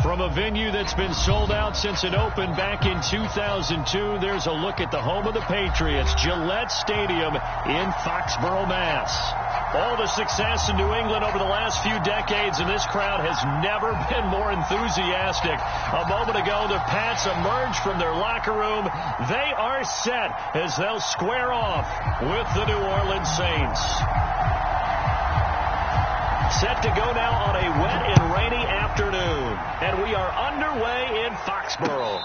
From a venue that's been sold out since it opened back in 2002, there's a look at the home of the Patriots, Gillette Stadium in Foxborough, Mass. All the success in New England over the last few decades, and this crowd has never been more enthusiastic. A moment ago, the Pats emerged from their locker room. They are set as they'll square off with the New Orleans Saints. Set to go now on a wet and rainy afternoon, and we are underway in Foxborough.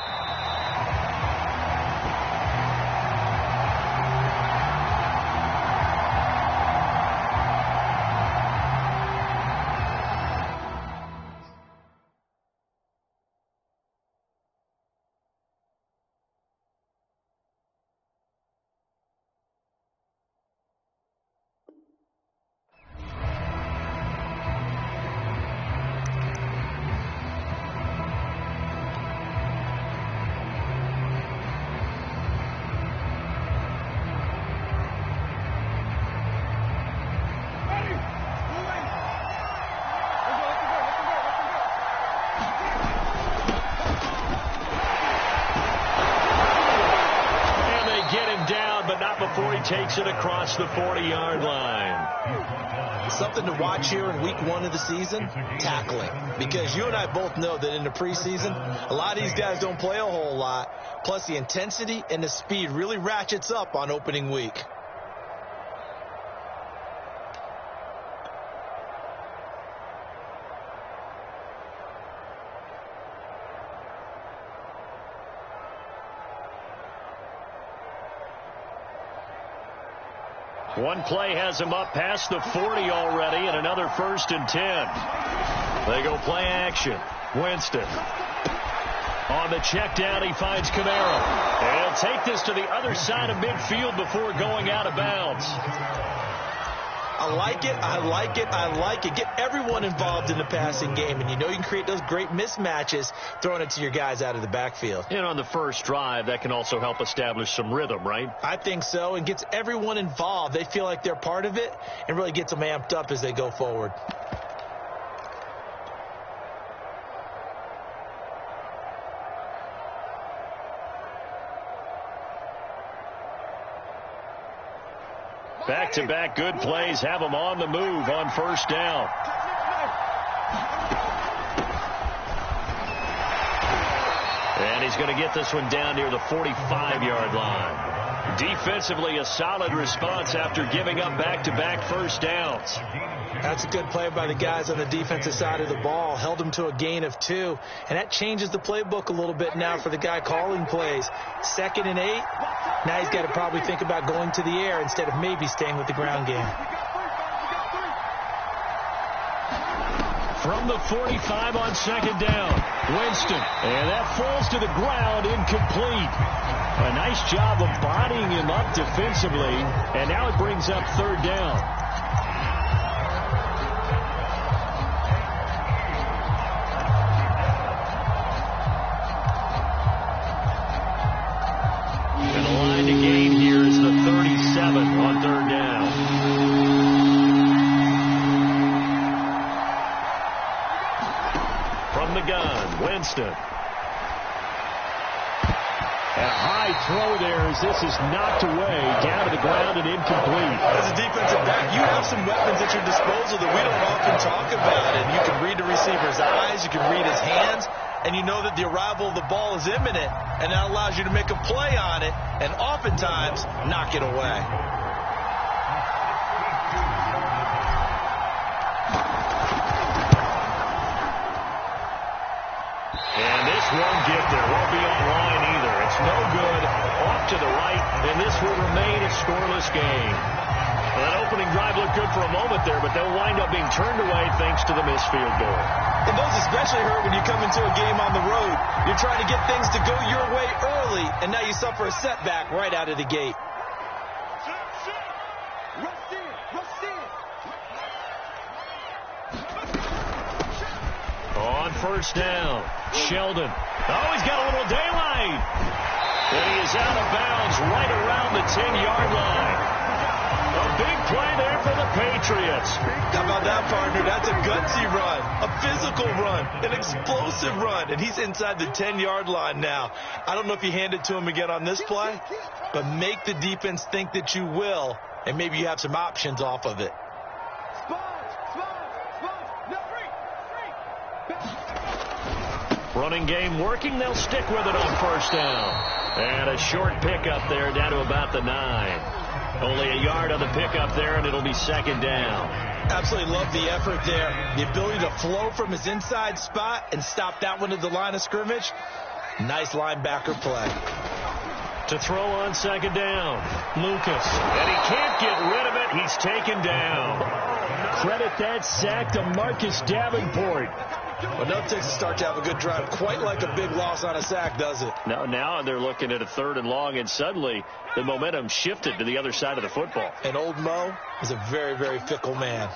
Before he takes it across the 40-yard line. Something to watch here in week 1 of the season, tackling. Because you and I both know that in the preseason, a lot of these guys don't play a whole lot. Plus the intensity and the speed really ratchets up on opening week. One play has him up past the 40 already, and another 1st and 10. They go play action. Winston. On the check down, he finds Kamara. And he'll take this to the other side of midfield before going out of bounds. I like it, I like it, I like it. Get everyone involved in the passing game, and you know you can create those great mismatches throwing it to your guys out of the backfield. And on the first drive, that can also help establish some rhythm, right? I think so, and gets everyone involved. They feel like they're part of it and really gets them amped up as they go forward. Back-to-back good plays have him on the move on 1st down. And he's going to get this one down near the 45-yard line. Defensively, a solid response after giving up back-to-back first downs. That's a good play by the guys on the defensive side of the ball. Held them to a gain of 2. And that changes the playbook a little bit now for the guy calling plays. 2nd and 8. Now he's got to probably think about going to the air instead of maybe staying with the ground game. From the 45 on 2nd down, Winston. And that falls to the ground, incomplete. A nice job of bodying him up defensively. And now it brings up 3rd down. And the line to gain here is the 37 on 3rd down. From the gun, Winston. A high throw there as this is knocked away, down to the ground and incomplete. As a defensive back, you have some weapons at your disposal that we don't often talk about. And you can read the receiver's eyes, you can read his hands, and you know that the arrival of the ball is imminent, and that allows you to make a play on it and oftentimes knock it away. And this won't get there. Won't be online either. It's no good. Off to the right, and this will remain a scoreless game. Well, that opening drive looked good for a moment there, but they'll wind up being turned away thanks to the missed field goal. And those especially hurt when you come into a game on the road. You're trying to get things to go your way early, and now you suffer a setback right out of the gate. On 1st down, Sheldon. Oh, he's got a little daylight. And he is out of bounds right around the 10-yard line. A big play there for the Patriots. Patriots. How about that, partner? That's a gutsy run, a physical run, an explosive run, and he's inside the 10-yard line now. I don't know if you hand it to him again on this play, but make the defense think that you will, and maybe you have some options off of it. Running game working. They'll stick with it on first down. And a short pickup there down to about the 9. Only a yard on the pickup there, and it'll be second down. Absolutely love the effort there. The ability to flow from his inside spot and stop that one at the line of scrimmage. Nice linebacker play. To throw on second down, Lucas. And he can't get rid of it. He's taken down. Credit that sack to Marcus Davenport. Well, no, it takes a start to have a good drive. Quite like a big loss on a sack, does it? Now they're looking at a 3rd and long, and suddenly the momentum shifted to the other side of the football. And old Mo is a very, very fickle man.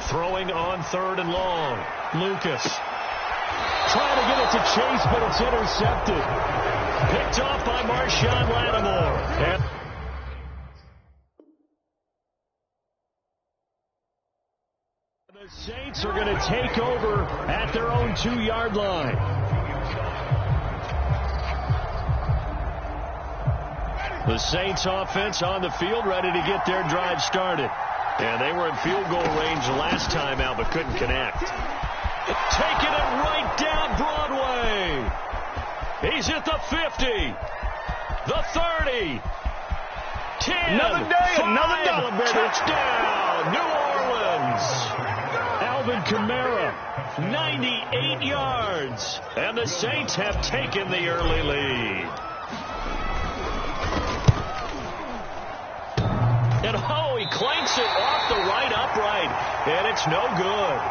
Throwing on 3rd and long, Lucas. Trying to get it to Chase, but it's intercepted. Picked off by Marshawn Lattimore. And the Saints are going to take over at their own 2-yard line. The Saints offense on the field, ready to get their drive started. And they were in field goal range last time out, but couldn't connect. Taking it right down Broadway. He's at the 50, the 30, 10, another day, 5, another dollar, touchdown, New Orleans. Alvin Kamara, 98 yards, and the Saints have taken the early lead. And he clanks it off the right upright, and it's no good.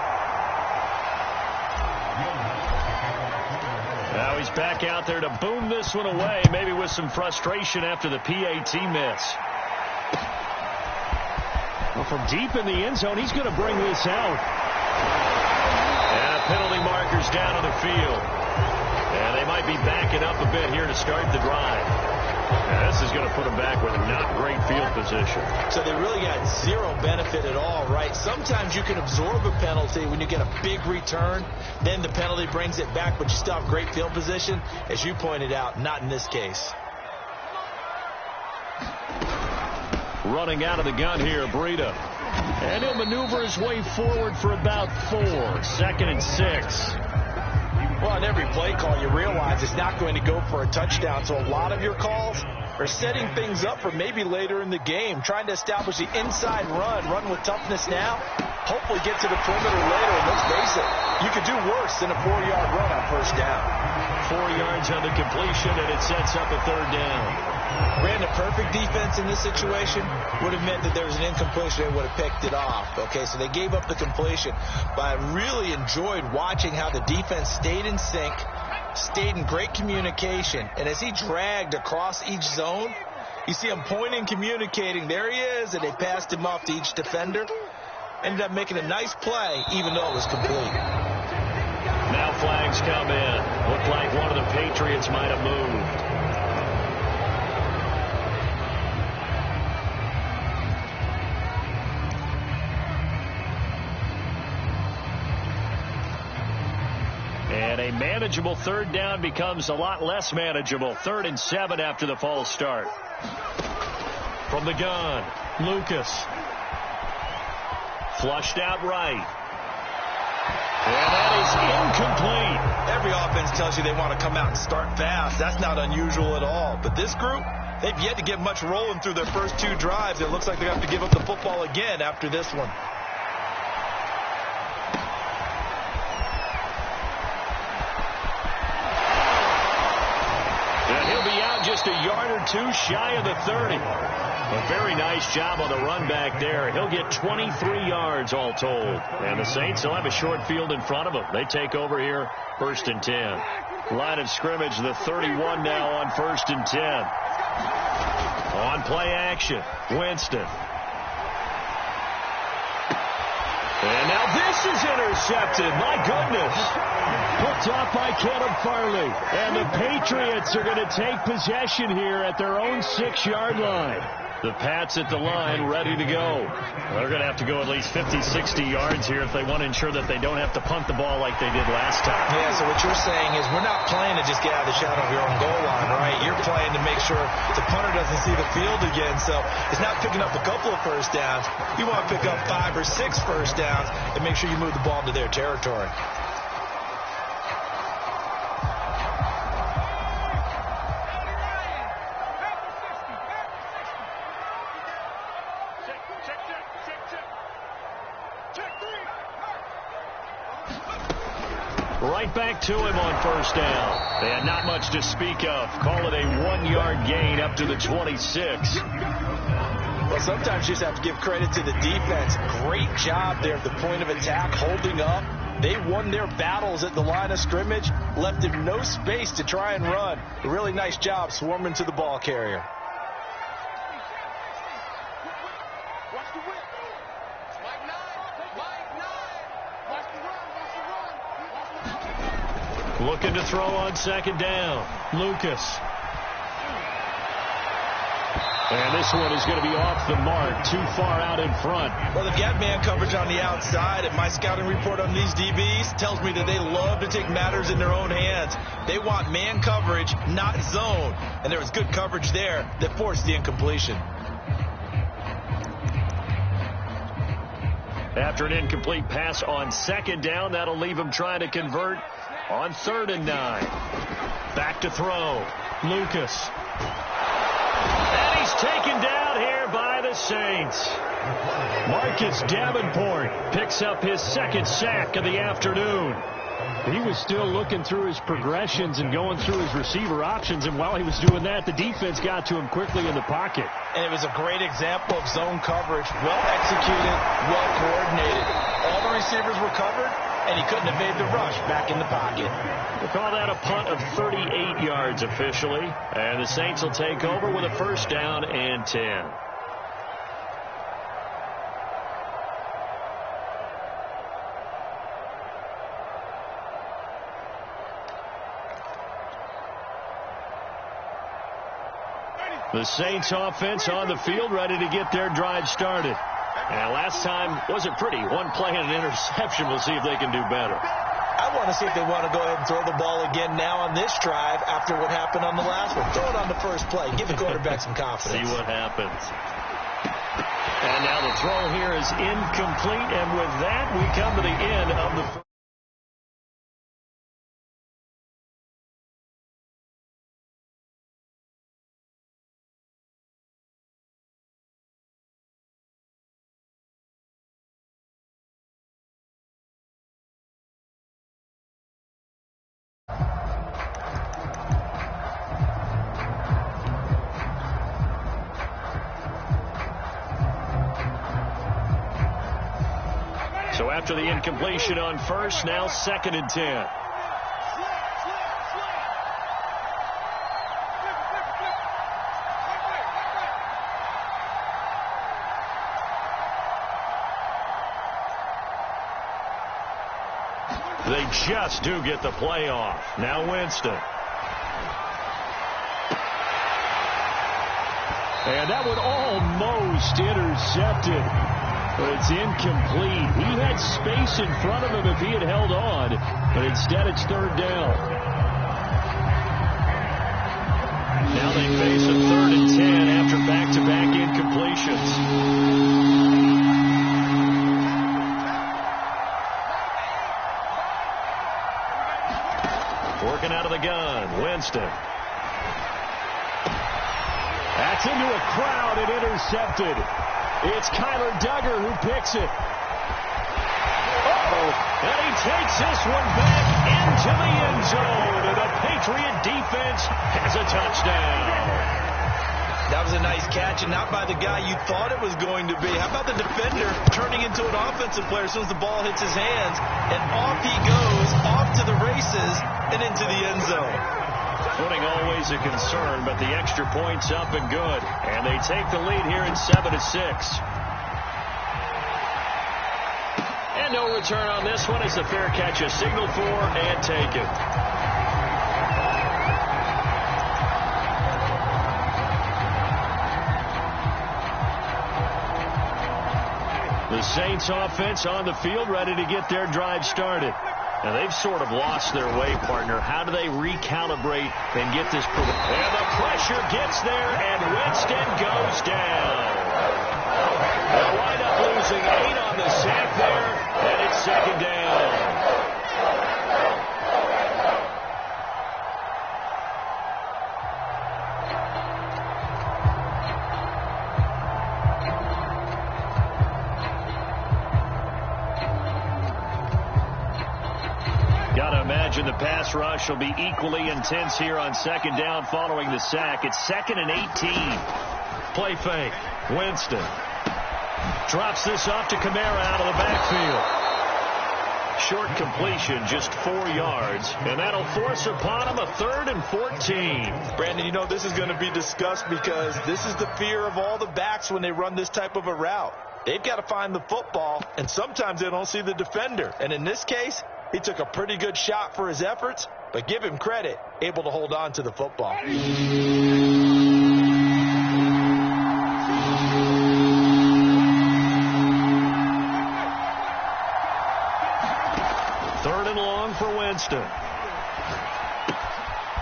Now he's back out there to boom this one away, maybe with some frustration after the PAT miss. Well, from deep in the end zone, he's going to bring this out. And penalty markers down on the field. And they might be backing up a bit here to start the drive. And this is going to put them back with a not great field position. So they really got zero benefit at all, right? Sometimes you can absorb a penalty when you get a big return. Then the penalty brings it back, but you still have great field position. As you pointed out, not in this case. Running out of the gun here, Breida. And he'll maneuver his way forward for about 4. 2nd and 6. Well, on every play call, you realize it's not going to go for a touchdown. So a lot of your calls are setting things up for maybe later in the game, trying to establish the inside run with toughness now, hopefully get to the perimeter later. And let's face it, you could do worse than a 4-yard run on first down. 4 yards on the completion, and it sets up a 3rd down. Ran a perfect defense in this situation would have meant that there was an incompletion. They would have picked it off. Okay, so they gave up the completion. But I really enjoyed watching how the defense stayed in sync, stayed in great communication. And as he dragged across each zone, you see him pointing, communicating. There he is, and they passed him off to each defender. Ended up making a nice play, even though it was complete. Now flags come in. Looked like one of the Patriots might have moved. And a manageable 3rd down becomes a lot less manageable. 3rd and 7 after the false start. From the gun, Lucas. Flushed out right. And that is incomplete. Every offense tells you they want to come out and start fast. That's not unusual at all. But this group, they've yet to get much rolling through their first 2 drives. It looks like they have to give up the football again after this one. Just a yard or 2 shy of the 30. A very nice job on the run back there. He'll get 23 yards all told. And the Saints will have a short field in front of them. They take over here, 1st and 10. Line of scrimmage, the 31 now on 1st and 10. On play action, Winston. And now this is intercepted. My goodness. Hooked off by Caleb Farley. And the Patriots are going to take possession here at their own 6-yard line. The Pats at the line, ready to go. They're going to have to go at least 50, 60 yards here if they want to ensure that they don't have to punt the ball like they did last time. Yeah, so what you're saying is we're not playing to just get out of the shadow of your own goal line, right? You're playing to make sure the punter doesn't see the field again. So it's not picking up a couple of first downs. You want to pick up 5 or 6 first downs and make sure you move the ball into their territory. Right back to him on first down. They had not much to speak of. Call it a 1-yard gain up to the 26. Well, sometimes you just have to give credit to the defense. Great job there at the point of attack, holding up. They won their battles at the line of scrimmage, left him no space to try and run. A really nice job swarming to the ball carrier. Looking to throw on second down. Lucas. And this one is going to be off the mark, too far out in front. Well, they've got man coverage on the outside, and my scouting report on these DBs tells me that they love to take matters in their own hands. They want man coverage, not zone. And there was good coverage there that forced the incompletion. After an incomplete pass on second down, that'll leave him trying to convert on 3rd and 9. Back to throw. Lucas. And he's taken down here by the Saints. Marcus Davenport picks up his 2nd sack of the afternoon. He was still looking through his progressions and going through his receiver options, and while he was doing that, the defense got to him quickly in the pocket. And it was a great example of zone coverage, well executed, well coordinated. All the receivers were covered, and he couldn't have made the rush back in the pocket. We'll call that a punt of 38 yards officially, and the Saints will take over with a 1st down and 10. The Saints offense on the field, ready to get their drive started. And last time wasn't pretty. One play and an interception. We'll see if they can do better. I want to see if they want to go ahead and throw the ball again now on this drive after what happened on the last one. Throw it on the first play. Give the quarterback some confidence. See what happens. And now the throw here is incomplete. And with that, we come to the end of the first. So after the incompletion on first, now 2nd and 10. They just do get the play off. Now Winston. And that one almost intercepted. But it's incomplete. He had space in front of him if he had held on, but instead it's 3rd down. Now they face a 3rd and 10 after back-to-back incompletions. Working out of the gun, Winston. That's into a crowd and intercepted. It's Kyler Duggar who picks it. Uh-oh. And he takes this one back into the end zone. And the Patriot defense has a touchdown. That was a nice catch, and not by the guy you thought it was going to be. How about the defender turning into an offensive player as soon as the ball hits his hands? And off he goes, off to the races, and into the end zone. Footing always a concern, but the extra point's up and good. And they take the lead here in 7-6. And no return on this one as the fair catch is signaled for and taken. The Saints offense on the field, ready to get their drive started. And they've sort of lost their way, partner. How do they recalibrate and get this? And the pressure gets there, and Winston goes down. They'll wind up losing 8 on the sack there, and it's second down. The pass rush will be equally intense here on second down following the sack. It's 2nd and 18. Play fake. Winston drops this off to Kamara out of the backfield. Short completion, just 4 yards, and that'll force upon him a 3rd and 14. Brandon, you know this is going to be discussed because this is the fear of all the backs when they run this type of a route. They've got to find the football, and sometimes they don't see the defender. And in this case, he took a pretty good shot for his efforts, but give him credit, able to hold on to the football. 3rd and long for Winston.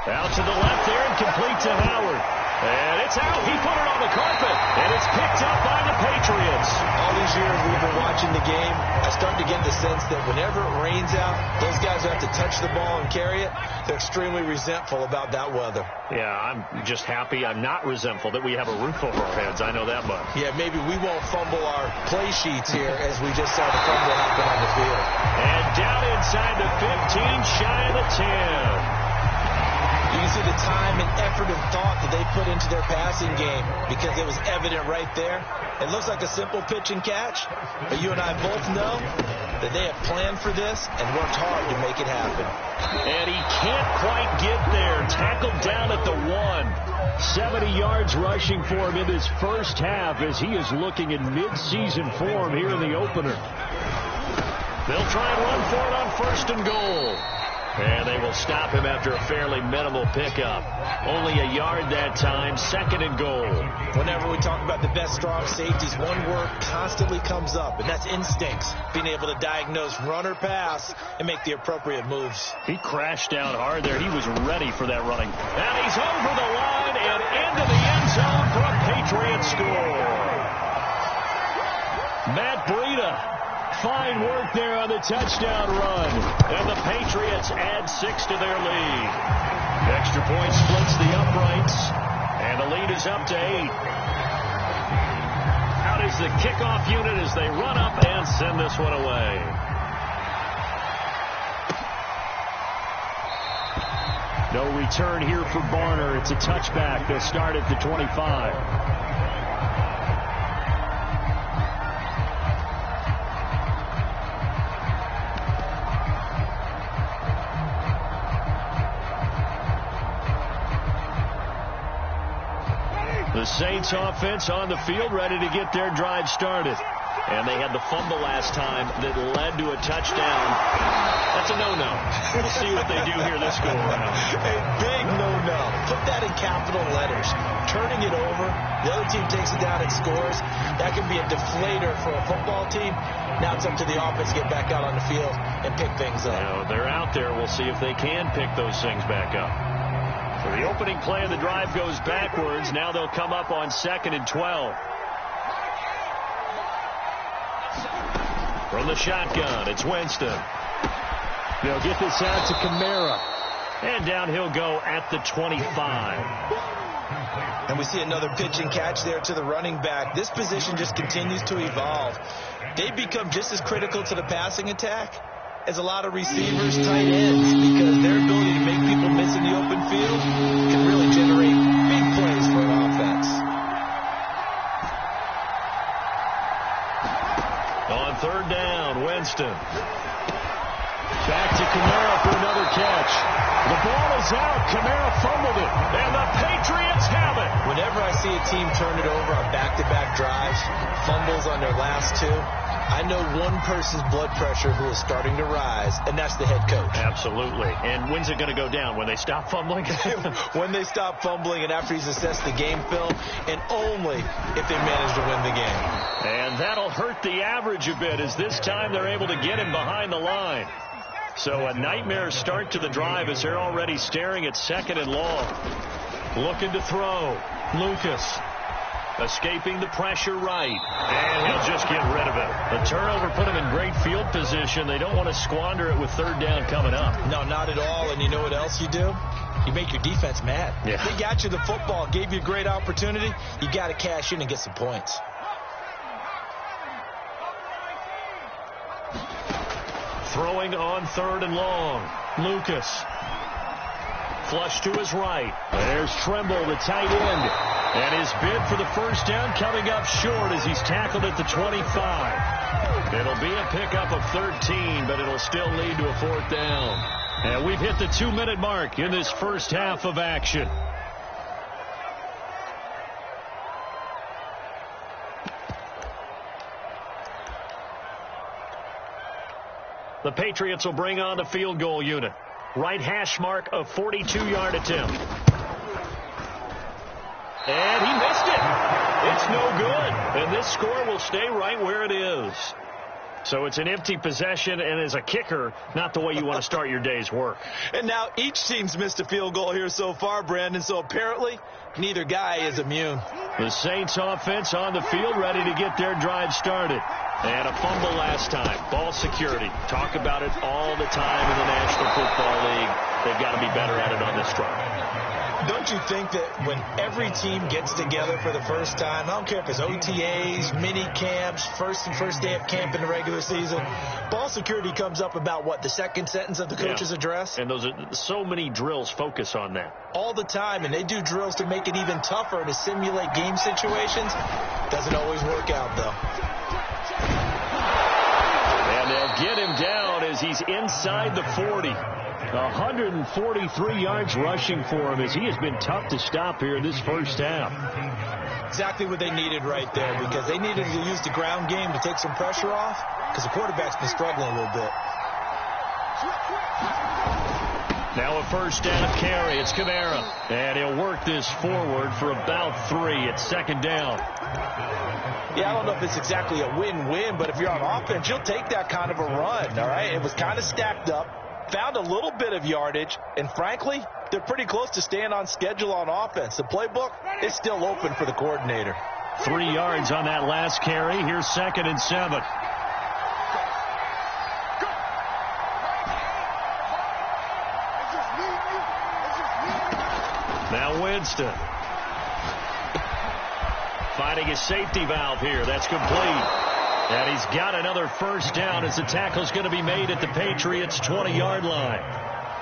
Out to the left there and complete to Howard. And it's out. He put it on the carpet, and it's picked up by the Patriots. All these years we've been watching the game, I start to get the sense that whenever it rains out, those guys who have to touch the ball and carry it, they're extremely resentful about that weather. Yeah, I'm just happy I'm not resentful that we have a roof over our heads. I know that much. Yeah, maybe we won't fumble our play sheets here as we just saw the fumble happen on the field. And down inside the 15, shy of the 10. You can see the time and effort and thought that they put into their passing game because it was evident right there. It looks like a simple pitch and catch, but you and I both know that they have planned for this and worked hard to make it happen. And he can't quite get there. Tackled down at the 1. 70 yards rushing for him in his first half as he is looking in mid-season form here in the opener. They'll try and run for it on 1st and goal. And they will stop him after a fairly minimal pickup. Only a yard that time, 2nd and goal. Whenever we talk about the best strong safeties, one word constantly comes up, and that's instincts. Being able to diagnose run or pass and make the appropriate moves. He crashed down hard there. He was ready for that running. And he's over the line and into the end zone for a Patriot score. Matt Breida. Fine work there on the touchdown run. And the Patriots add 6 to their lead. Extra point splits the uprights. And the lead is up to 8. Out is the kickoff unit as they run up and send this one away. No return here for Barner. It's a touchback. They'll start at the 25. The Saints offense on the field, ready to get their drive started. And they had the fumble last time that led to a touchdown. That's a no-no. We'll see what they do here this go around. A big no-no. Put that in capital letters. Turning it over, the other team takes it down and scores. That can be a deflator for a football team. Now it's up to the offense to get back out on the field and pick things up. You know, they're out there. We'll see if they can pick those things back up. So the opening play of the drive goes backwards. Now they'll come up on 2nd and 12. From the shotgun, it's Winston. They'll get this out to Kamara. And down he'll go at the 25. And we see another pitch and catch there to the running back. This position just continues to evolve. They become just as critical to the passing attack as a lot of receivers, tight ends, because their ability to make people miss in the open field can really generate big plays for an offense. On 3rd down, Winston. Back to Kamara for another catch. The ball is out. Kamara fumbled it, and the Patriots have it. Whenever I see a team turn it over on back-to-back drives, fumbles on their last 2, I know one person's blood pressure who is starting to rise, and that's the head coach. Absolutely. And when's it going to go down? When they stop fumbling? When they stop fumbling and after he's assessed the game film, and only if they manage to win the game. And that'll hurt the average a bit, as this time they're able to get him behind the line. So a nightmare start to the drive as they're already staring at 2nd and long. Looking to throw. Lucas. Escaping the pressure right. And he'll just get rid of it. The turnover put him in great field position. They don't want to squander it with 3rd down coming up. No, not at all. And you know what else you do? You make your defense mad. Yeah. They got you the football, gave you a great opportunity. You got to cash in and get some points. Throwing on 3rd and long. Lucas. Flush to his right. There's Tremble, the tight end. And his bid for the first down coming up short as he's tackled at the 25. It'll be a pickup of 13, but it'll still lead to a 4th down. And we've hit the 2-minute mark in this first half of action. The Patriots will bring on the field goal unit. Right hash mark of 42-yard attempt. And he missed it. It's no good. And this score will stay right where it is. So it's an empty possession, and as a kicker, not the way you want to start your day's work. And now each team's missed a field goal here so far, Brandon, so apparently neither guy is immune. The Saints offense on the field ready to get their drive started. And a fumble last time. Ball security. Talk about it all the time in the National Football League. They've got to be better at it on this drive. Don't you think that when every team gets together for the first time, I don't care if it's OTAs, mini camps, first day of camp in the regular season, ball security comes up about, what, the second sentence of the coach's address? And those are so many drills focus on that. All the time, and they do drills to make it even tougher to simulate game situations. Doesn't always work out, though. And they'll get him down as he's inside the 40. 143 yards rushing for him as he has been tough to stop here in this first half. Exactly what they needed right there, because they needed to use the ground game to take some pressure off, because the quarterback's been struggling a little bit. Now a first down carry. It's Kamara. And he'll work this forward for about 3 at 2nd down. Yeah, I don't know if it's exactly a win-win, but if you're on offense, you'll take that kind of a run, all right? It was kind of stacked up. Found a little bit of yardage, and frankly, they're pretty close to staying on schedule on offense. The playbook is still open for the coordinator. 3 yards on that last carry. Here's 2nd and 7. Now Winston. Finding his safety valve here. That's complete. And he's got another first down as the tackle's going to be made at the Patriots' 20-yard line.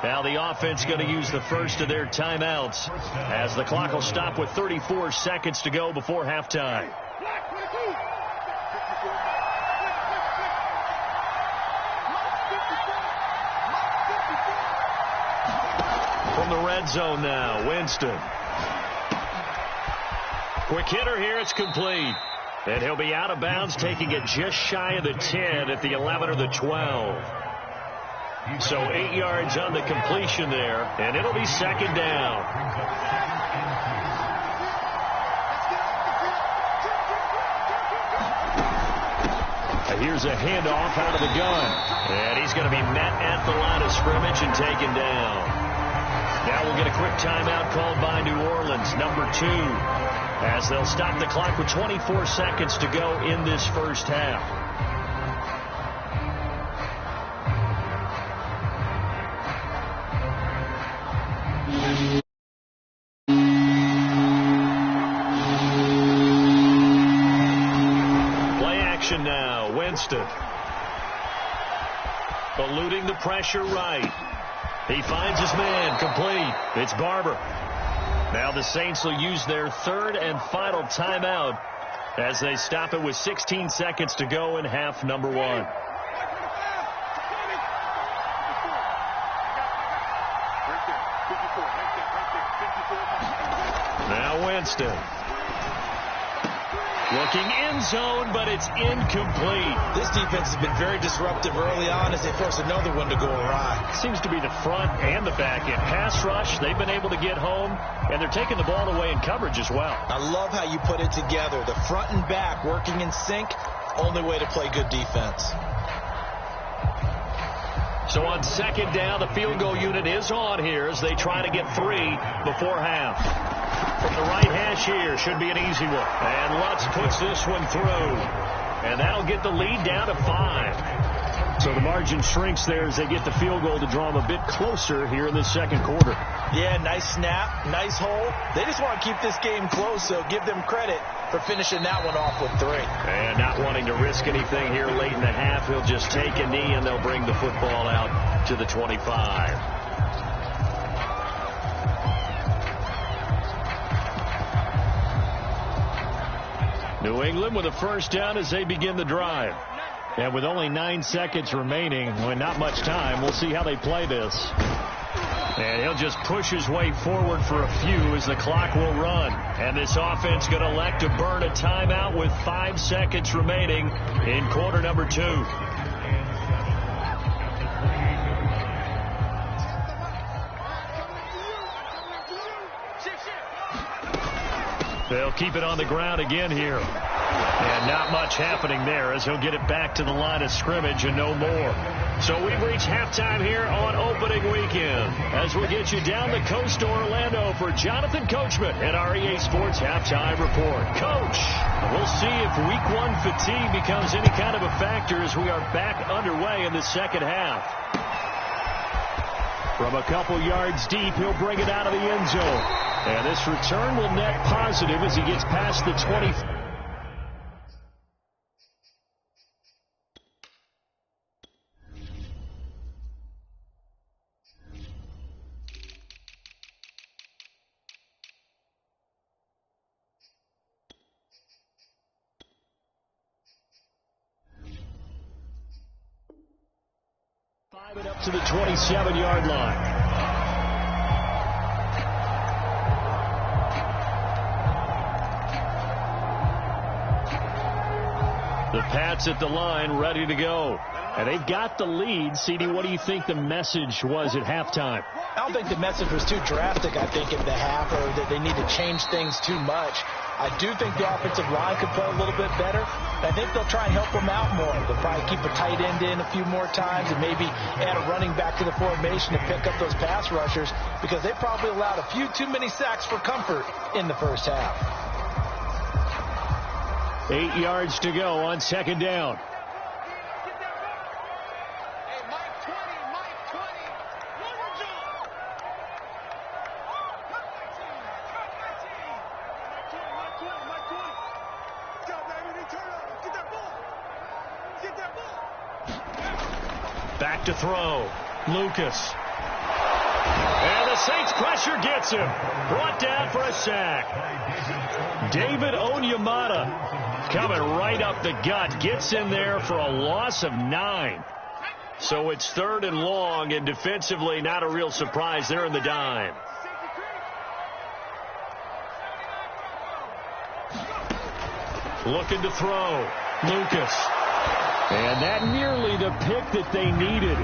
Now the offense going to use the first of their timeouts as the clock will stop with 34 seconds to go before halftime. From the red zone now, Winston. Quick hitter here, it's complete. And he'll be out of bounds, taking it just shy of the 10 at the 11 or the 12. So 8 yards on the completion there, and it'll be 2nd down. Here's a handoff out of the gun. And he's going to be met at the line of scrimmage and taken down. Now we'll get a quick timeout called by New Orleans, number 2. As they'll stop the clock with 24 seconds to go in this first half. Play action now. Winston. Eluding the pressure right. He finds his man. Complete. It's Barber. Now the Saints will use their 3rd and final timeout as they stop it with 16 seconds to go in half number 1. Now Winston. Looking end zone, but it's incomplete. This defense has been very disruptive early on as they force another one to go awry. Seems to be the front and the back end. Pass rush, they've been able to get home, and they're taking the ball away in coverage as well. I love how you put it together. The front and back working in sync, only way to play good defense. So on second down, the field goal unit is on here as they try to get 3 before half. From the right hash here, should be an easy one. And Lutz puts this one through. And that'll get the lead down to 5. So the margin shrinks there as they get the field goal to draw them a bit closer here in the second quarter. Yeah, nice snap, nice hole. They just want to keep this game close, so give them credit for finishing that one off with 3. And not wanting to risk anything here late in the half, he'll just take a knee and they'll bring the football out to the 25. New England with a first down as they begin the drive. And with only 9 seconds remaining, with not much time, we'll see how they play this. And he'll just push his way forward for a few as the clock will run. And this offense going to elect to burn a timeout with 5 seconds remaining in quarter number 2. They'll keep it on the ground again here. And not much happening there as he'll get it back to the line of scrimmage and no more. So we've reached halftime here on opening weekend as we get you down the coast to Orlando for Jonathan Coachman at our EA Sports Halftime Report. Coach, we'll see if week 1 fatigue becomes any kind of a factor as we are back underway in the second half. From a couple yards deep, he'll bring it out of the end zone. And this return will net positive as he gets past the 20. It up to the 27-yard line. The Pats at the line, ready to go. And they've got the lead. CD, what do you think the message was at halftime? I don't think the message was too drastic, I think, in the half, or that they need to change things too much. I do think the offensive line could play a little bit better. I think they'll try and help them out more. They'll probably keep a tight end in a few more times and maybe add a running back to the formation to pick up those pass rushers because they probably allowed a few too many sacks for comfort in the first half. 8 yards to go on second down. Back to throw. Lucas. And the Saints pressure gets him. Brought down for a sack. David Onyemata coming right up the gut. Gets in there for a loss of 9. So it's 3rd and long, and defensively not a real surprise there in the dime. Looking to throw. Lucas. And that nearly the pick that they needed.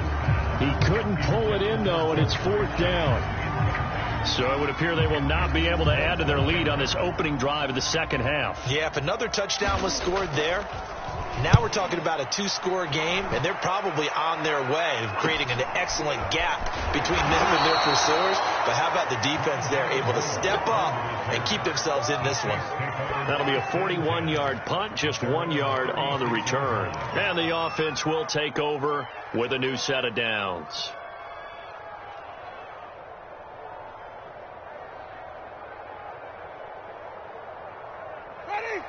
He couldn't pull it in, though, and it's 4th down. So it would appear they will not be able to add to their lead on this opening drive of the second half. Yeah, if another touchdown was scored there, now we're talking about a 2-score game, and they're probably on their way of creating an excellent gap between them and their pursuers. But how about the defense there, able to step up and keep themselves in this one? That'll be a 41-yard punt, just 1 yard on the return. And the offense will take over with a new set of downs.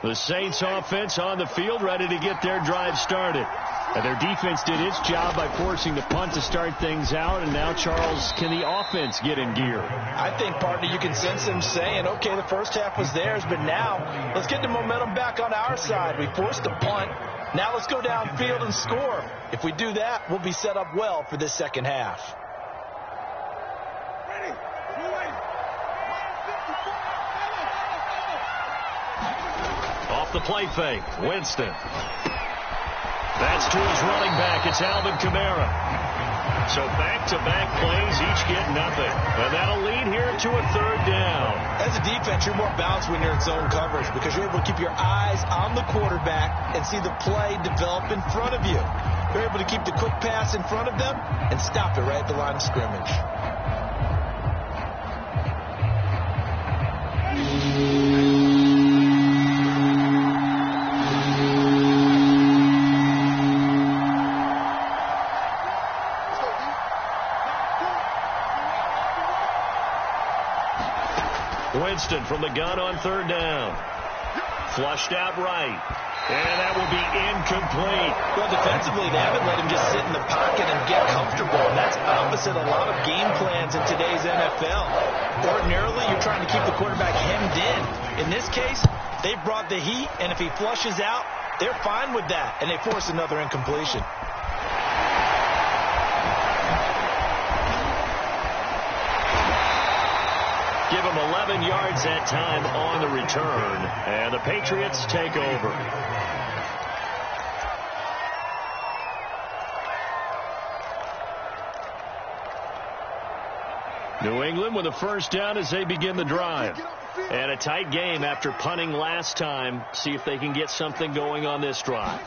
The Saints offense on the field, ready to get their drive started. And their defense did its job by forcing the punt to start things out. And now, Charles, can the offense get in gear? I think, partner, you can sense them saying, okay, the first half was theirs, but now let's get the momentum back on our side. We forced the punt. Now let's go downfield and score. If we do that, we'll be set up well for this second half. off the play fake. Winston. That's to his running back. It's Alvin Kamara. So back-to-back plays, each get nothing. And that'll lead here to a third down. As a defense, you're more balanced when you're in zone coverage because you're able to keep your eyes on the quarterback and see the play develop in front of you. You're able to keep the quick pass in front of them and stop it right at the line of scrimmage. Winston from the gun on third down. Flushed out right. And that will be incomplete. Well, defensively, they haven't let him just sit in the pocket and get comfortable. And that's opposite a lot of game plans in today's NFL. Ordinarily, you're trying to keep the quarterback hemmed in. In this case, they brought the heat, and if he flushes out, they're fine with that. And they force another incompletion. Give him 11 yards that time on the return. And the Patriots take over. New England with a first down as they begin the drive. And a tight game after punting last time. See if they can get something going on this drive.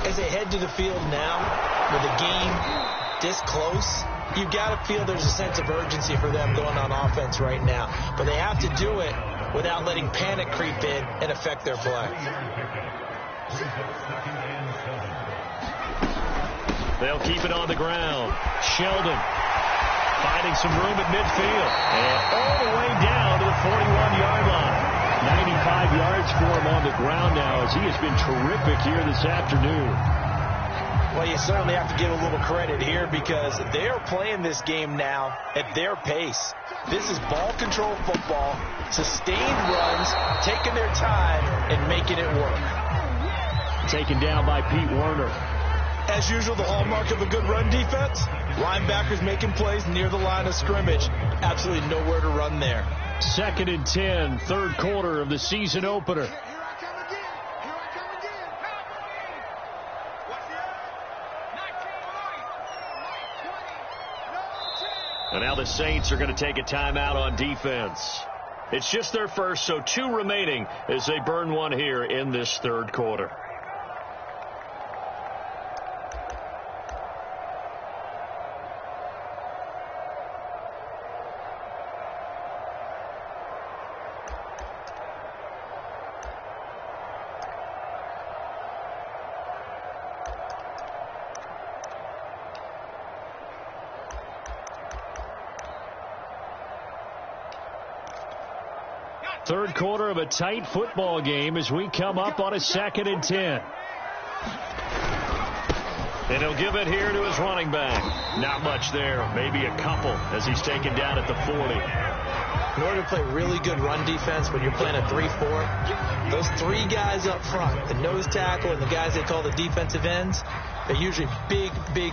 As they head to the field now, with the game this close, you've got to feel there's a sense of urgency for them going on offense right now. But they have to do it without letting panic creep in and affect their play. They'll keep it on the ground. Sheldon finding some room at midfield. And all the way down to the 41-yard line. 95 yards for him on the ground now as he has been terrific here this afternoon. Well, you certainly have to give a little credit here because they're playing this game now at their pace. This is ball control football, sustained runs, taking their time and making it work. Taken down by Pete Werner. As usual, the hallmark of a good run defense, linebackers making plays near the line of scrimmage. Absolutely nowhere to run there. 2nd and 10, third quarter of the season opener. And now the Saints are going to take a timeout on defense. It's just their first, so 2 remaining as they burn one here in this third quarter. Third quarter of a tight football game as we come up on a 2nd and 10. And he'll give it here to his running back. Not much there. Maybe a couple as he's taken down at the 40. In order to play really good run defense when you're playing a 3-4, those 3 guys up front, the nose tackle and the guys they call the defensive ends, they're usually big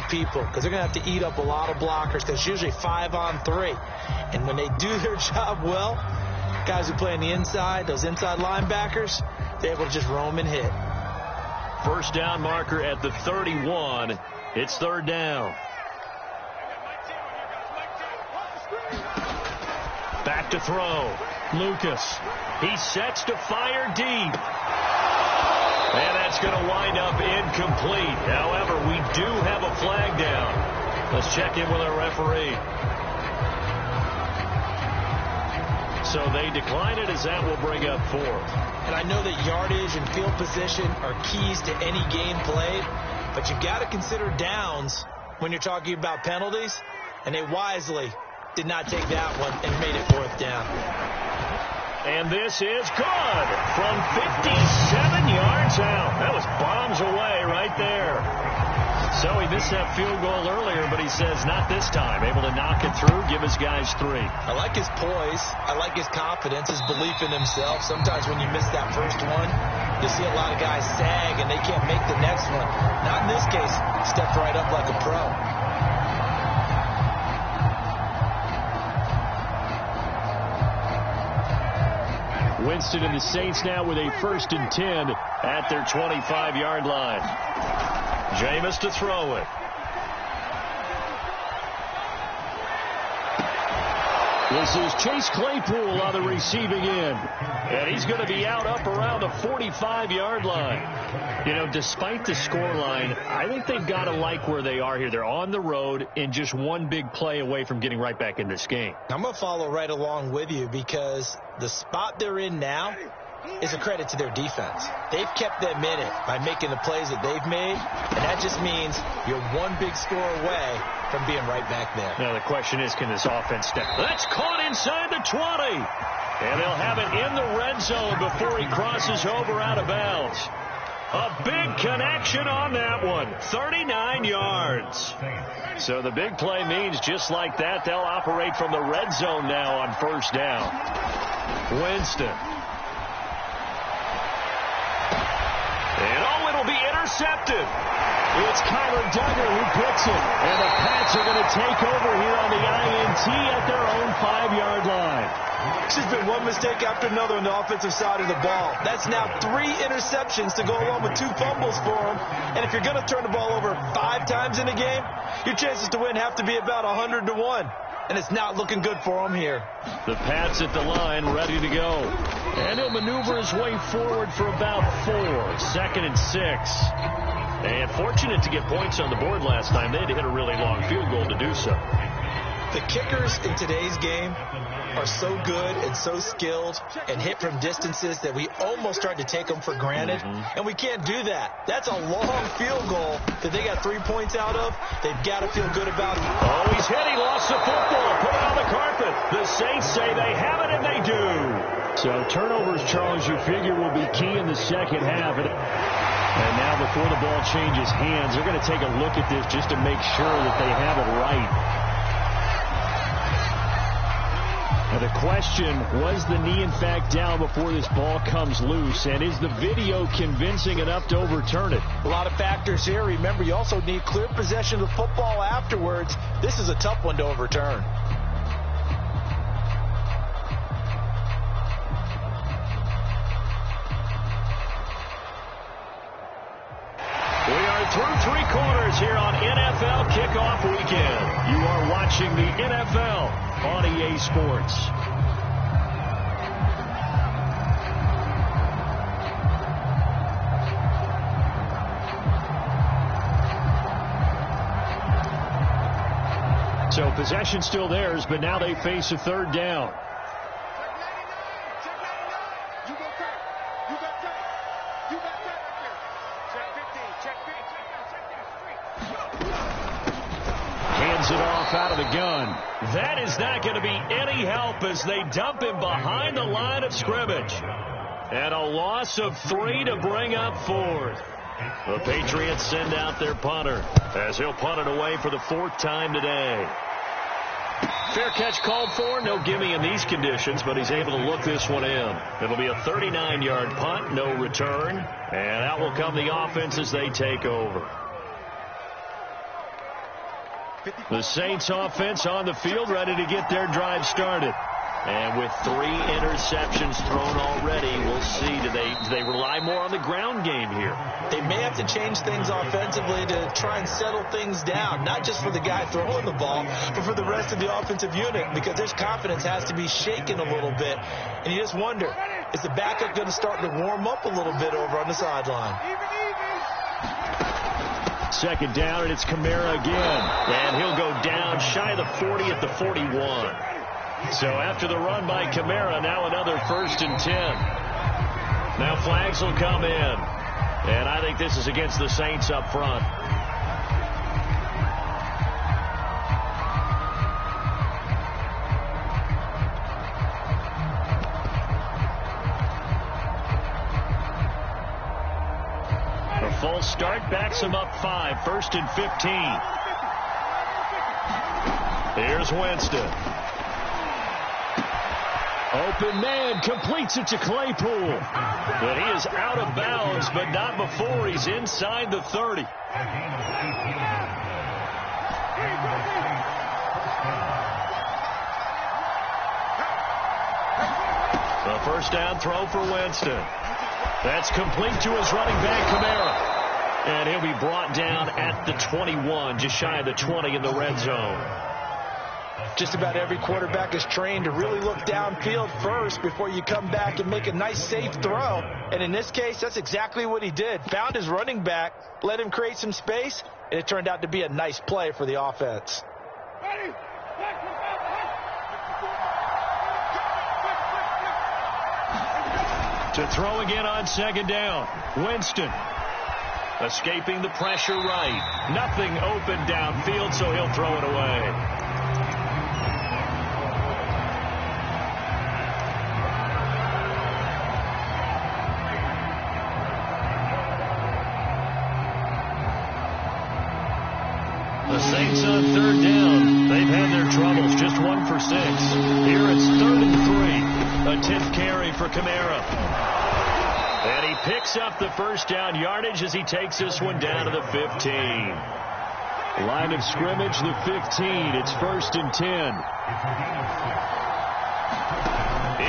people because they're going to have to eat up a lot of blockers because it's usually 5-on-3. And when they do their job well, guys who play on the inside, those inside linebackers, they're able to just roam and hit. First down marker at the 31. It's third down. Back to throw. Lucas. He sets to fire deep. And that's going to wind up incomplete. However, we do have a flag down. Let's check in with our referee. So they decline it as that will bring up 4. And I know that yardage and field position are keys to any game played, but you've got to consider downs when you're talking about penalties, and they wisely did not take that one and made it 4th down. And this is good from 57 yards out. That was bombs away right there. So he missed that field goal earlier, but he says not this time. Able to knock it through, give his guys 3. I like his poise. I like his confidence, his belief in himself. Sometimes when you miss that first one, you see a lot of guys sag and they can't make the next one. Not in this case. Stepped right up like a pro. Winston and the Saints now with a 1st and 10 at their 25-yard line. Jameis to throw it. This is Chase Claypool on the receiving end. And he's going to be out up around the 45-yard line. You know, despite the scoreline, I think they've got to like where they are here. They're on the road and just one big play away from getting right back in this game. I'm going to follow right along with you because the spot they're in now is a credit to their defense. They've kept them in it by making the plays that they've made, and that just means you're one big score away from being right back there. Now the question is, can this offense step? That's caught inside the 20. And they'll have it in the red zone before he crosses over out of bounds. A big connection on that one. 39 yards. So the big play means just like that, they'll operate from the red zone now on 1st down. Winston. And it'll be intercepted. It's Kyler Duggar who picks it. And the Pats are going to take over here on the INT at their own 5-yard line. It's just been one mistake after another on the offensive side of the ball. That's now 3 interceptions to go along with 2 fumbles for them. And if you're going to turn the ball over 5 times in a game, your chances to win have to be about 100 to 1. And it's not looking good for them here. The Pats at the line, ready to go. And he'll maneuver his way forward for about 4. 2nd and 6. And fortunate to get points on the board last time. They had to hit a really long field goal to do so. The kickers in today's game are so good and so skilled and hit from distances that we almost start to take them for granted. And we can't do that. That's a long field goal that they got 3 points out of. They've got to feel good about it. Oh, he's hit. He lost the football. Put it on the carpet. The Saints say they have it, and they do. So turnovers, Charles, you figure will be key in the second half. And now before the ball changes hands, they're going to take a look at this just to make sure that they have it right. Now the question, was the knee in fact down before this ball comes loose? And is the video convincing enough to overturn it? A lot of factors here. Remember, you also need clear possession of the football afterwards. This is a tough one to overturn. We are through 3 quarters here on NFL Kickoff Weekend. You are watching the NFL on EA Sports. So possession still theirs, but now they face a 3rd down. Hands it off out of the gun. That is not going to be any help as they dump him behind the line of scrimmage. And a loss of 3 to bring up 4th. The Patriots send out their punter as he'll punt it away for the 4th time today. Fair catch called for. No gimme in these conditions, but he's able to look this one in. It'll be a 39-yard punt, no return. And out will come the offense as they take over. The Saints offense on the field, ready to get their drive started. And with 3 interceptions thrown already, we'll see. Do they rely more on the ground game here? They may have to change things offensively to try and settle things down, not just for the guy throwing the ball, but for the rest of the offensive unit, because their confidence has to be shaken a little bit. And you just wonder, is the backup going to start to warm up a little bit over on the sideline? 2nd down, and it's Kamara again. And he'll go down shy of the 40 at the 41. So after the run by Kamara, now another 1st and 10. Now flags will come in. And I think this is against the Saints up front. A false start backs him up 5. 1st and 15. Here's Winston. Open man, completes it to Claypool. But he is out of bounds, but not before he's inside the 30. A First down throw for Winston. That's complete to his running back, Kamara. And he'll be brought down at the 21, just shy of the 20 in the red zone. Just about every quarterback is trained to really look downfield first before you come back and make a nice, safe throw. And in this case, that's exactly what he did. Found his running back, let him create some space, and it turned out to be a nice play for the offense. To throw again on second down. Winston escaping the pressure right. Nothing open downfield, so he'll throw it away. The Saints on third down. They've had their troubles. Just 1 for 6. Here it's 3rd and 3. A 10th carry for Kamara. And he picks up the first down yardage as he takes this one down to the 15. Line of scrimmage, the 15. It's 1st and 10.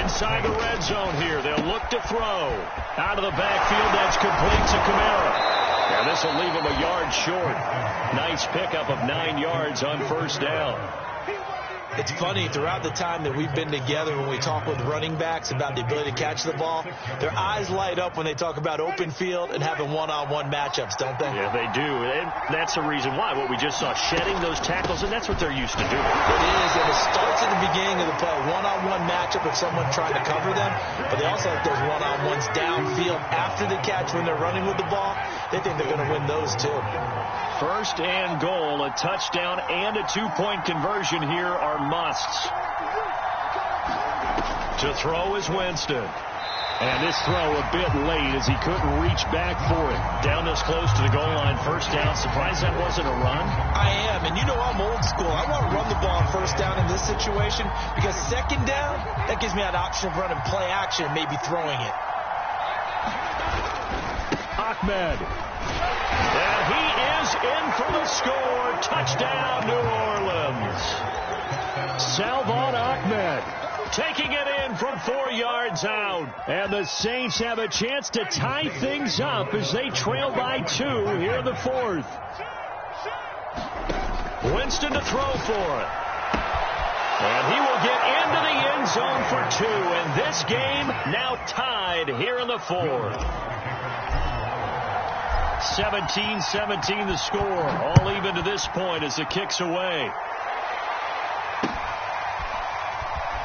Inside the red zone here. They'll look to throw. Out of the backfield, that's complete to Kamara. And this will leave him a yard short. Nice pickup of 9 yards on first down. It's funny, throughout the time that we've been together, when we talk with running backs about the ability to catch the ball, their eyes light up when they talk about open field and having one-on-one matchups, don't they? Yeah, they do. And that's the reason why. What we just saw, shedding those tackles, and that's what they're used to doing. It is, and it starts at the beginning of the play. One-on-one matchup with someone trying to cover them, but they also have those one-on-ones downfield after the catch when they're running with the ball. They think they're going to win those, too. 1st and goal, a touchdown and a 2-point conversion here are musts. To throw is Winston. And this throw a bit late as he couldn't reach back for it. Down this close to the goal line, first down. Surprised that wasn't a run? I am, and you know I'm old school. I want to run the ball on first down in this situation because second down, that gives me an option of running play action and maybe throwing it. Ahmed. And he is in for the score. Touchdown, New Orleans. Salvon Ahmed taking it in from 4 yards out. And the Saints have a chance to tie things up as they trail by 2 here in the 4th. Winston to throw for it. And he will get into the end zone for 2. And this game now tied here in the 4th. 17-17 the score. All even to this point as the kick's away.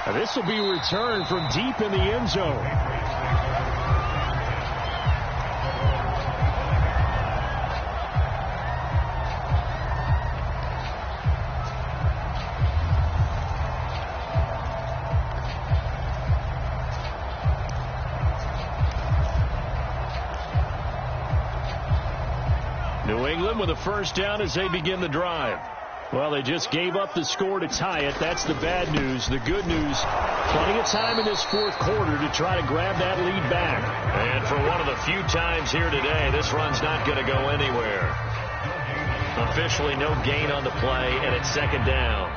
And this will be returned from deep in the end zone. New England with a first down as they begin the drive. Well, they just gave up the score to tie it. That's the bad news. The good news, plenty of time in this 4th quarter to try to grab that lead back. And for one of the few times here today, this run's not going to go anywhere. Officially no gain on the play, and it's 2nd down.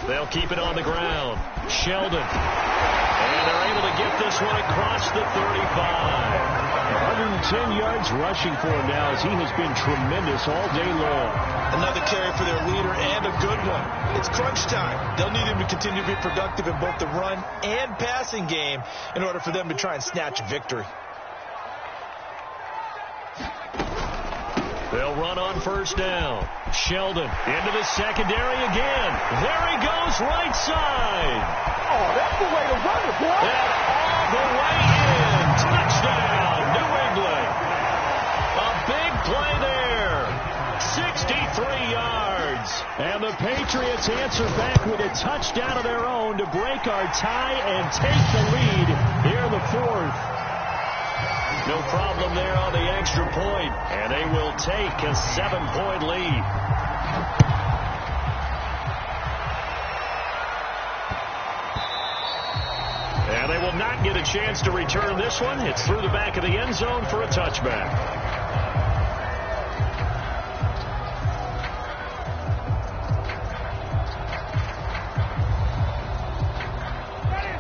They'll keep it on the ground. Sheldon. And they're able to get this one across the 35. 110 yards rushing for him now as he has been tremendous all day long. Another carry for their leader and a good one. It's crunch time. They'll need him to continue to be productive in both the run and passing game in order for them to try and snatch a victory. They'll run on first down. Sheldon into the secondary again. There he goes, right side. Oh, that's the way to run it, boy. And all the way in. Touchdown, New England. A big play there. 63 yards. And the Patriots answer back with a touchdown of their own to break our tie and take the lead here in the 4th. No problem there on the extra point, and they will take a 7-point lead. And they will not get a chance to return this one. It's through the back of the end zone for a touchback.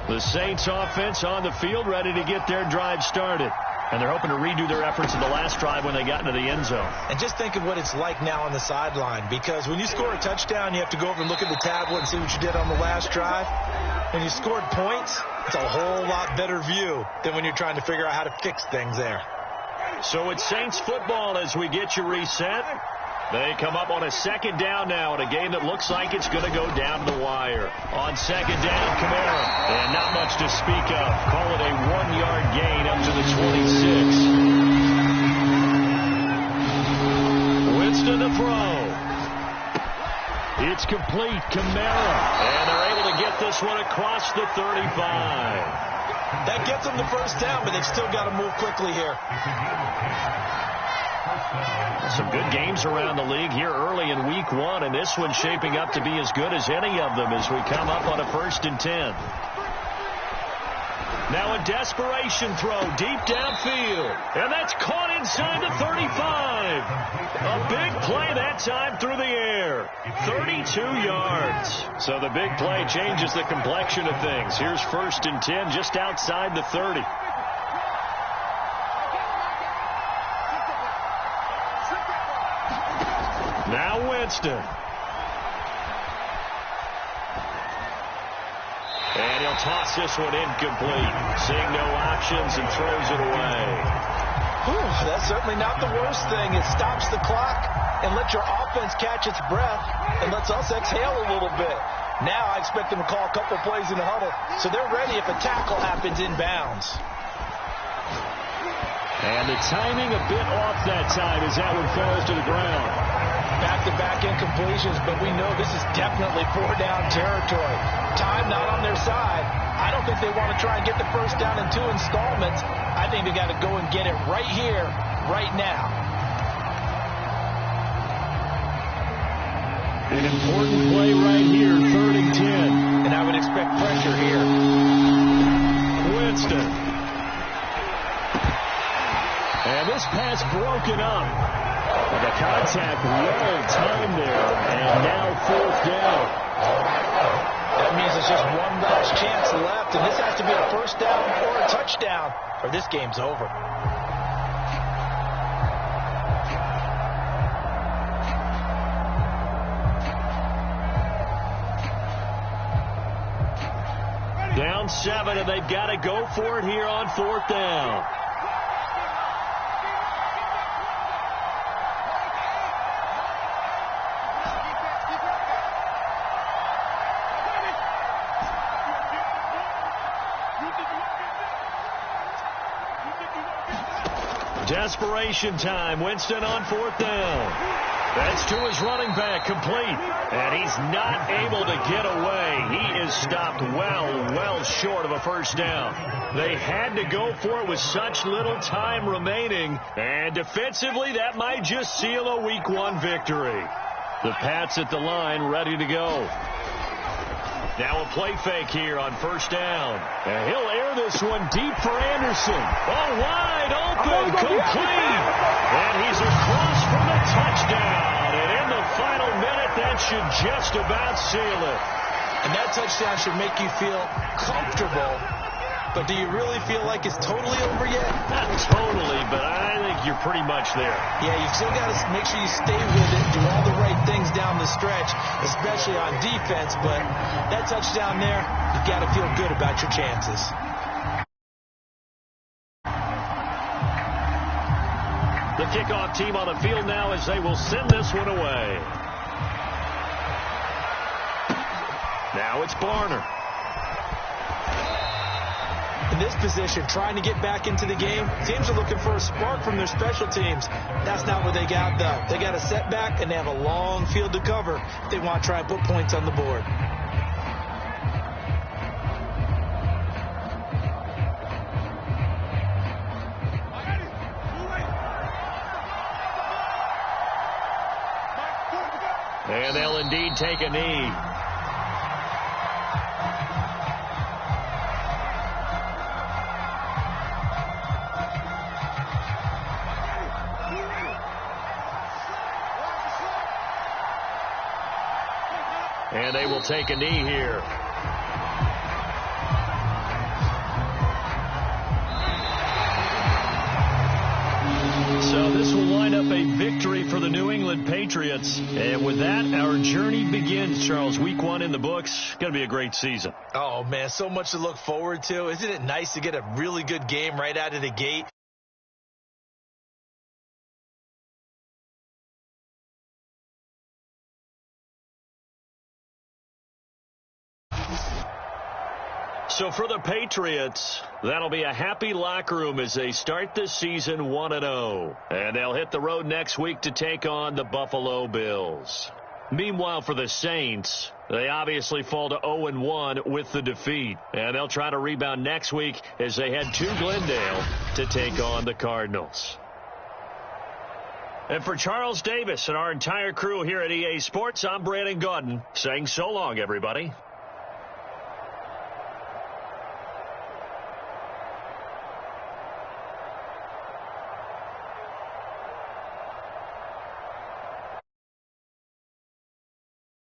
The Saints offense on the field, ready to get their drive started. And they're hoping to redo their efforts in the last drive when they got into the end zone. And just think of what it's like now on the sideline, because when you score a touchdown, you have to go over and look at the tablet and see what you did on the last drive. When you scored points, it's a whole lot better view than when you're trying to figure out how to fix things there. So it's Saints football as we get you reset. They come up on a second down now in a game that looks like it's going to go down to the wire. On second down, Kamara. And not much to speak of. Call it a 1-yard gain up to the 26. Winston to throw. It's complete. Kamara. And they're able to get this one across the 35. That gets them the first down, but they've still got to move quickly here. Some good games around the league here early in week 1, and this one's shaping up to be as good as any of them as we come up on a 1st and 10. Now a desperation throw deep downfield, and that's caught inside the 35. A big play that time through the air. 32 yards. So the big play changes the complexion of things. Here's 1st and 10 just outside the 30. Now Winston. And he'll toss this one incomplete. Seeing no options and throws it away. Whew, that's certainly not the worst thing. It stops the clock and lets your offense catch its breath and lets us exhale a little bit. Now I expect them to call a couple plays in the huddle so they're ready if a tackle happens inbounds. And the timing a bit off that time as that one falls to the ground. Back-to-back incompletions, but we know this is definitely 4-down territory. Time not on their side. I don't think they want to try and get the first down in 2 installments. I think they got to go and get it right here, right now. An important play right here, 3rd and 10. And I would expect pressure here. Winston. And this pass broken up. The contact well timed there, and now 4th down. That means there's just one last chance left, and this has to be a first down or a touchdown, or this game's over. Down 7, and they've got to go for it here on 4th down. Desperation time. Winston on 4th down. That's to his running back, complete. And he's not able to get away. He is stopped well short of a first down. They had to go for it with such little time remaining. And defensively, that might just seal a week 1 victory. The Pats at the line, ready to go. Now a play fake here on 1st down. And he'll air this one deep for Anderson. Oh, wide open, complete. And he's across for the touchdown. And in the final minute, that should just about seal it. And that touchdown should make you feel comfortable. But do you really feel like it's totally over yet? Not totally, but I think you're pretty much there. Yeah, you've still got to make sure you stay with it, do all the right things down the stretch, especially on defense. But that touchdown there, you've got to feel good about your chances. The kickoff team on the field now as they will send this one away. Now it's Barner. In this position, trying to get back into the game, teams are looking for a spark from their special teams. That's not what they got, though. They got a setback, and they have a long field to cover if they want to try and put points on the board. And they'll indeed take a knee. And they will take a knee here. Patriots. And with that, our journey begins, Charles. Week 1 in the books. Going to be a great season. Oh, man, so much to look forward to. Isn't it nice to get a really good game right out of the gate? So for the Patriots, that'll be a happy locker room as they start the season 1-0. And they'll hit the road next week to take on the Buffalo Bills. Meanwhile, for the Saints, they obviously fall to 0-1 with the defeat. And they'll try to rebound next week as they head to Glendale to take on the Cardinals. And for Charles Davis and our entire crew here at EA Sports, I'm Brandon Gaudin saying so long, everybody.